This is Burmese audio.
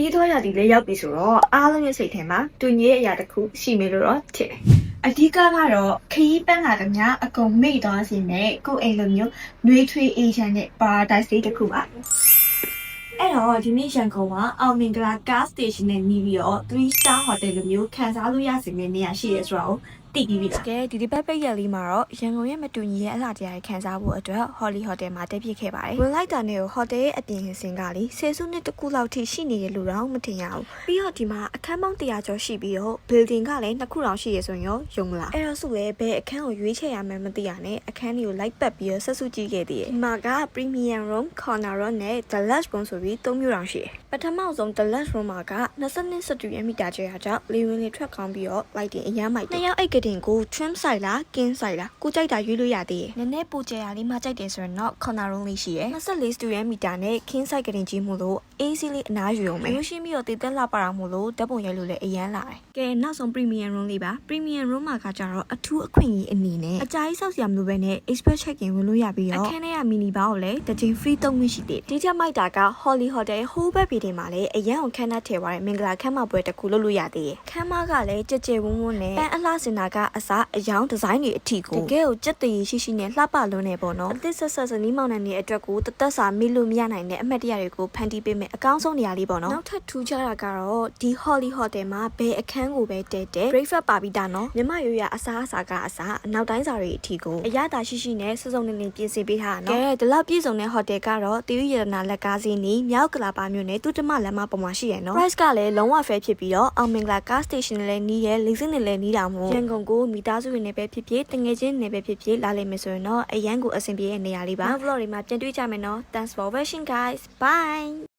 ီးသွားရသည်လည်းရောက်ပြီဆိုတော့အားလုံးရဲ့စိတ်ထဲမှာတူညီတဲ့အရာတစ်ခုရှိမယ်လို့တော့ထင်တယ်အဓိကကတော့ခရီးပန်းလာတဲ့ညအကုန်မိတ်သွားစေနဲ့ကိုယ်အိမ်လိုမျိုးနှွေးထွေးအေးချမ်းတဲ့ paradise လေးတစ်ခုပါအဲ့တော့ဒီနေ့ရန်ကုန်ကအောင်မင်္ဂလာ gas station နဲ့နီးပြီးတော့3 star hotel လိုမျိုးခံစားလို့ရစေမယ့်နေရာရှိရဲဆိုတော့တည်ပြီးပြီကဲဒီတစ်ပတ်ပိတ်ရက်လေးမှာတော့ရန်ကုန်ရဲ့မတူညီရဲ့အလှတရားခံစားဖို့အတွက် Holly Hotel မှာတက်ပြစ်ခဲ့ပါတယ်ဝင်လိုက်တာနဲ့ hotel ရဲ့အပြင်စင်ကလေဆယ်စုနှစ်တစ်ခုလောက်ထိရှိနေရလို့တော့မထင်ရဘူးပြီးတော့ဒီမှာအခန်းပေါင်း100ကျော်ရှိပြီးတော့ building ကလည်း2ခုတောင်ရှိရဆိုရင်ရောယုံလားအဲ့တော့ဆိုလေဘယ်အခန်းကိုရွေးချယ်ရမှန်းမသိရနဲ့အခန်းတွေကိုလိုက်ပတ်ပြီးတော့ဆက်စုကြည့်ခဲ့သေးတယ်ဒီမှာက premium room corner room နဲ့ deluxe room ဆိုပြီး3မျိုးတောင်ရှိတယ်ပထမဆုံး deluxe room မှာက22စတူရမီတာကျရကြောင့်လေဝင်လေထွက်ကောင်းပြီးတော့ lighting အများမိုက်တယ်2ယောက်အိတ်ကတင်ကို trim ဆိုင်လား king ဆိုင်လားကိုကြိုက်တာရွေးလို့ရသေးတယ်နည်းနည်းပိုကျရာလေးမှကြိုက်တယ်ဆိုရင်တော့ corner room လေးရှိရယ်24စတူရမီတာနဲ့ king ဆိုင်ကတင်ကြီးမို့လို့ AC လေးအနားယူအောင်မယ်ရိုးရှင်းပြီးတော့တည်သက်လာပါအောင်မို့လို့ဓာတ်ပုံရိုက်လို့လည်းအရန်လာတယ်ကဲနောက်ဆုံး premium room လေးပါ premium room မှာကကြတော့အထူးအခွင့်အရေးအနေနဲ့အကြာကြီးစောက်စရာမလိုဘဲနဲ့ express check in ဝင်လို့ရပြီးတော့အခန်းထဲက mini bar ကိုလည်းတစ်ချိန် free သုံးခွင့်ရှိတယ်ဒီချက်မိုက်တာက Holly Hotel ဟိုးဘက်ပြည်တင်မှာလည်းအရန်အောင်ခန်းနဲ့ထည့်သွားတဲ့မင်္ဂလာခန်းမပွဲတစ်ခုလုပ်လို့ရသေးတယ်ခန်းမကလည်းကြက်ကြဲဝန်းဝန်းနဲ့ပန်းအလှစင်တာကအစားအယောင်ဒီဇိုင်းတွေအထီကိုတကယ်ကိုကြက်တည်ရှိရှိနဲ့လှပလွန်းနေပေါ့နော်အသစ်ဆက်ဆက်စနီးမောင်နှံတွေအတွက်ကိုတသက်စာမေ့လို့မရနိုင်တဲ့အမှတ်တရတွေကိုဖန်တီးပေးမယ်အကောင်းဆုံးနေရာလေးပေါ့နော်နောက်ထပ်ထူးခြားတာကတော့ဒီ Holly Hotel မှာဘယ်အခန်းကိုပဲတဲတဲ breakfast ပါပြီးတာနော်မြမရိုးရအစားအစာကအစားအနောက်တိုင်းစာတွေအထီကိုအရသာရှိရှိနဲ့စုံစုံနေနေပြင်ဆင်ပေးထားတာနော်ကဲဒီလောက်ပြည့်စုံတဲ့ hotel ကတော့တည်ရရနာလက်ကားစီးနီမြောက်ကလာပါမြို့နယ်တူတမလမ်းမပေါ်မှာရှိရနော် price ကလည်းလုံးဝ fair ဖြစ်ပြီးတော့အောင်မင်္ဂလာ gas station နဲ့လည်းနီးရဲလေစင်းနဲ့လည်းနီးတာမို့ရန်ကုန်ကိုမိသားစုတွေနဲ့ပဲဖြစ်ဖြစ်တငယ်ချင်းနဲ့ပဲဖြစ်ဖြစ်လာလိမ့်မယ်ဆိုရင်တော့အရန်ကိုအဆင်ပြေတဲ့နေရာလေးပါ vlog တွေမှာပြန်တွေ့ကြမယ်နော် thanks for watching guys bye